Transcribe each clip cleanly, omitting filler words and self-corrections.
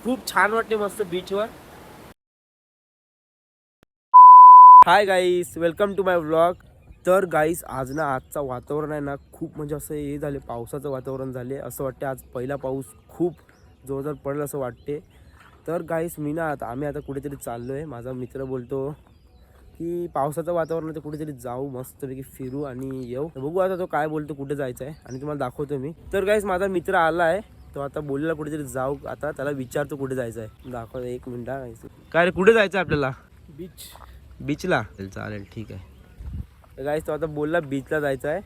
खूप छान वाटते मस्त बीचवर. Hi guys, welcome to my vlog. तर गाईस आज ना आजचं वातावरण आहे ना खूप म्हणजे असं हे झाले, पावसाचं वातावरण झाले. असं वाटते आज पहिला पाऊस खूप जोरदार पडेल असं वाटते. तर गाईस मी ना आम्ही आता कुठेतरी चाललो आहे. माझा मित्र बोलतो की पावसाचं वातावरण तर कुठेतरी जाऊ, मस्तपैकी फिरू आणि येऊ. बघू आता तो काय बोलतो, कुठे जायचं आहे आणि तुम्हाला दाखवतो मी. तर गाईस माझा मित्र आला आहे, तो आता बोलला कुठेतरी जाऊ. आता त्याला विचारतो कुठे जायचं आहे. दाखव एक मिनिट. काय रे, कुठे जायचं आहे आपल्याला? बीचला चालेल, ठीक आहे. गाईस तो आता बोलला बीचला जायचं आहे.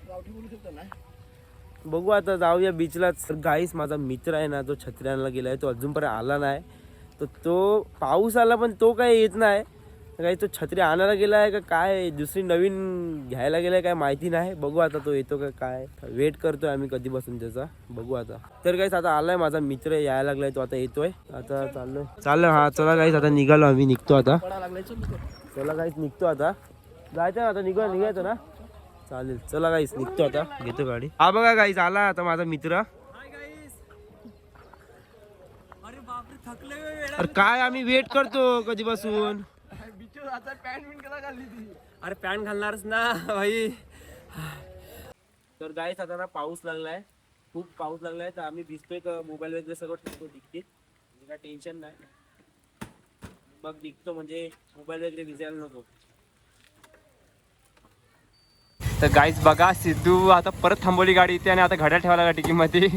बघू आता जाऊया बीचलाच. तर गाईस माझा मित्र आहे ना, तो छत्री आणायला गेला आहे, तो अजूनपर्यंत आला नाही. तर तो पाऊस आला पण तो काय येत नाही. काही तो छत्री आणायला गेला आहे का काय, दुसरी नवीन घ्यायला गेला आहे काय माहिती नाही. बघू आता तो येतो का काय, वेट करतोय आम्ही कधीपासून त्याचा. बघू आता. तर गाईस आता आलाय माझा मित्र, यायला लागलाय, तो आता येतोय. आता चाललो हा. चला गाईस आता निघालो आम्ही, निघतो आता. चला गाईस निघतो आता. जायचं ना आता, निघायचं ना. चालेल चला गाईस निघतो आता, घेतो गाडी. हा बघा गाईस आला आता माझा मित्र. अरे काय आम्ही वेट करतो कधीपासून. अरे पॅन्ट घालणारच ना भाई. तर गाईस आता ना पाऊस लागलाय, खूप पाऊस लागलाय. तर आम्ही भिजतोय, तर मोबाईल वगैरे सगळं ठेवतो डिक्कीत, काय टेन्शन नाही. मग निघतो म्हणजे मोबाईल वगैरे भिजायला नको. तर गाईज बघा, सिद्धू आता परत थांबवली गाडी इथे आणि आता घड्याळ ठेवायला डिकीमध्ये.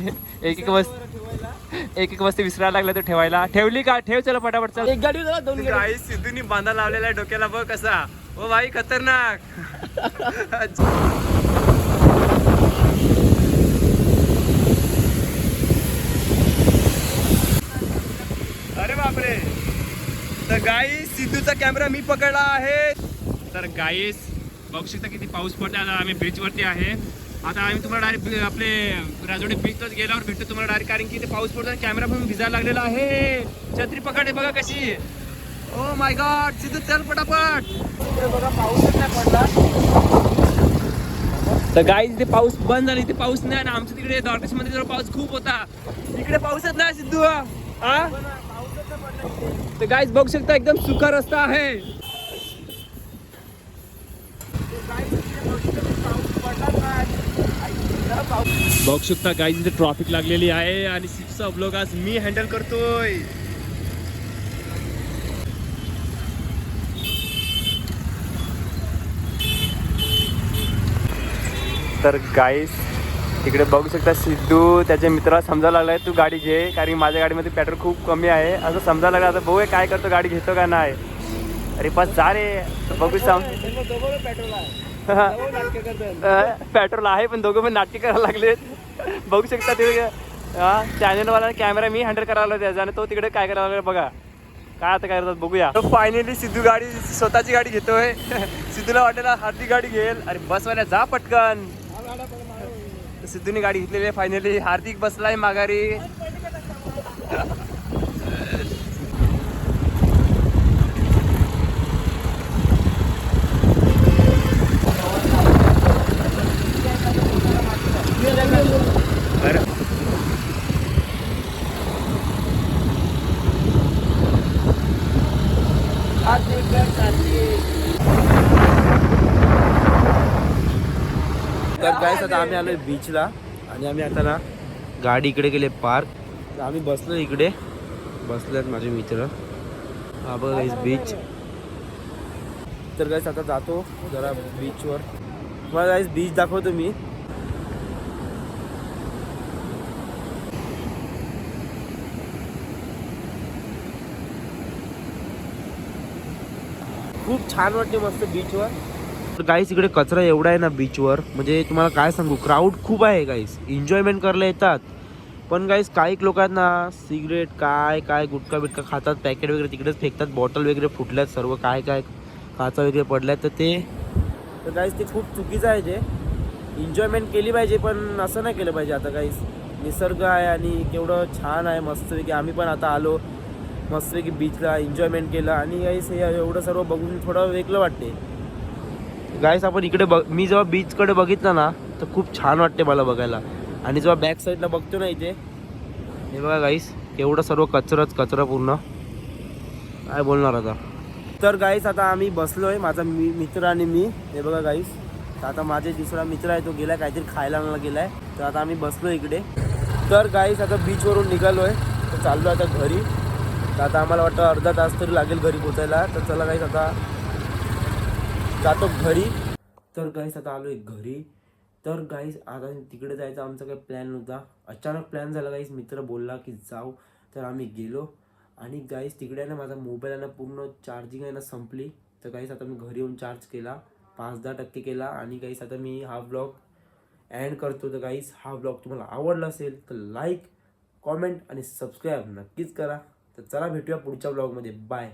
एक वस्तू विसरायला लागला तो ठेवायला. ठेवली का? ठेव चला पटापट. चल एक गाडी दोन गाईज सिद्धूनी बांधा लावलेला आहे डोक्याला, बघ कसा. ओ भाई खतरनाक. अरे बापरे. तर गाईज सिद्धूचा कॅमेरा मी पकडला आहे. तर गाईज बघू शकता किती पाऊस पडला. आता आम्ही बीच वरती आहे. आता आम्ही तुम्हाला डायरेक्ट आपले राजवाडी बीचच गेल्यावर भेटतो तुम्हाला डायरेक्ट, कारण की इथे पाऊस पडतो. कॅमेरा पण भिजायला लागलेला आहे. छत्री पकडे बघा कशी. Oh my God. सिद्धू चल पटापट. बघा पाऊसच नाही पडला. तर गाईज इथे पाऊस बंद झाला. इथे पाऊस नाही ना. आमच्या तिकडे द्वारकेश मध्ये जर पाऊस खूप होता, इकडे पाऊसच नाही सिद्धू. हा तर गाईज बघू शकता एकदम सुका रस्ता आहे. बघू शकता गाईज इथे ट्रॉफिक लागलेली आहे आणि सिक्सचा ब्लॉग आज मी हँडल करतोय. तर गाईज तिकडे बघू शकता सिद्धू त्याच्या मित्राला समजायला लागलाय तू गाडी घे, कारण माझ्या गाडीमध्ये पेट्रोल खूप कमी आहे असं समजायला लागलं. आता बघूया काय करतो, गाडी घेतो का नाही. अरे बस जा रे. बघू पेट्रोल आहे पण दोघं पण नाटके करायला लागलेत. बघू शकता ते चॅनलवाला कॅमेरा मी हँडल करायला त्याचा आणि तो तिकडे काय करायला लागला बघा. काय आता काय करतात बघूया. फायनली सिद्धू गाडी स्वतःची गाडी घेतोय. सिद्धूला वाटेला हार्दिक गाडी घेईल. अरे बसवायला जा पटकन. सिद्धूने गाडी घेतलेली आहे फायनली. हार्दिक बसलाय माघारी. तर गाईस आता आम्ही आलोय बीचला आणि आम्ही आता ना गाडी इकडे गेले पार्क. तर आम्ही बसलो इकडे, बसलेत माझे मित्र. हा बघा गाईस बीच. तर गाईस आता जातो जरा बीचवर. तुम्हाला गाईस बीच दाखवतो मी. खूप छान वाटते मस्त बीचवर. तर गाईस इकडे कचरा एवढा आहे ना बीचवर, म्हणजे तुम्हाला काय सांगू, क्राऊड खूप आहे गाईस. एन्जॉयमेंट करायला येतात पण गाईस काही लोक आहेत ना सिगरेट काय काय गुटखा बिटका खातात, पॅकेट वगैरे तिकडेच फेकतात. बॉटल वगैरे फुटल्यात सर्व, काय काय काचा वगैरे पडल्यात. तर गाईस ते खूप चुकीचं आहे. जे एन्जॉयमेंट केली पाहिजे पण असं नाही केलं पाहिजे. आता गाईस निसर्ग आहे आणि केवढं छान आहे मस्तपैकी. आम्ही पण आता आलो मस्तपैकी बीचला, एन्जॉयमेंट केलं आणि गाईस हे एवढं सर्व बघून थोडं वेगळं वाटते. गाईस आपण इकडे मी जेव्हा बीचकडे बघितलं ना तर खूप छान वाटते मला बघायला. आणि जेव्हा बॅक साईडला बघतो ना इथे, हे बघा गाईस एवढं सर्व कचरा पूर्ण, काय बोलणार आता. तर गाईस आता आम्ही बसलोय, माझा मित्र आणि मी. हे बघा गाईस, तर आता माझे दुसरा मित्र आहे, तो गेलाय काहीतरी खायला आणायला गेलाय. तर आता आम्ही बसलो इकडे. तर गाईस आता बीचवरून निघालोय, तर चाललो आता घरी. तर आता आम्हाला वाटतं अर्धा तास तरी लागेल घरी पोचायला. तर चला गाईस आता जातो घरी. तर गाईस आता आलोय घरी. तर गाईस आता तिकडे जायचा आमचा काही प्लॅन नव्हता, अचानक प्लॅन झाला गाईस. मित्र बोलला की जाऊ, तर आम्ही गेलो. आणि गाईस तिकडे आहे ना माझा मोबाईल आहे ना पूर्ण चार्जिंग आहे ना संपली. तर गाईस आता मी घरी येऊन चार्ज केला, 5-10% केला. आणि गाईस आता मी हा ब्लॉग एंड करतो. तर गाईस हा ब्लॉग तुम्हाला आवडला असेल तर लाईक, कॉमेंट आणि सबस्क्राईब नक्कीच करा. तर चला भेटूया पुढच्या ब्लॉगमध्ये. बाय.